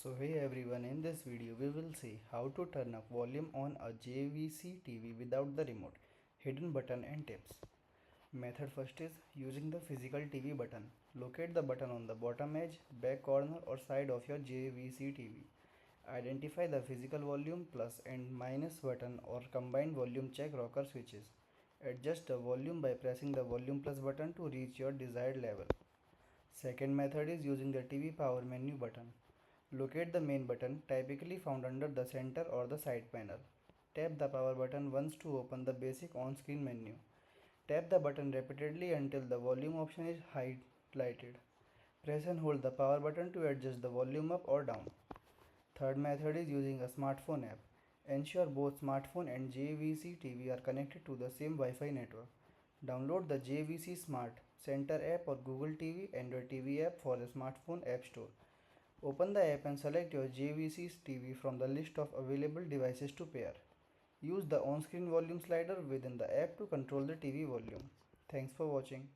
So hey everyone, in this video we will see how to turn up volume on a JVC TV without the remote, hidden button and tips. Method first is using the physical TV button. Locate the button on the bottom edge, back corner or side of your JVC TV. Identify the physical volume plus and minus button or combined volume check rocker switches. Adjust the volume by pressing the volume plus button to reach your desired level. Second method is using the TV power menu button. Locate the main button, typically found under the center or the side panel. Tap the power button once to open the basic on-screen menu. Tap the button repeatedly until the volume option is highlighted. Press and hold the power button to adjust the volume up or down. Third method is using a smartphone app. Ensure both smartphone and JVC TV are connected to the same Wi-Fi network. Download the JVC Smart Center app or Google TV Android TV app for the smartphone app store. Open the app and select your JVC's TV from the list of available devices to pair. Use the on-screen volume slider within the app to control the TV volume. Thanks for watching.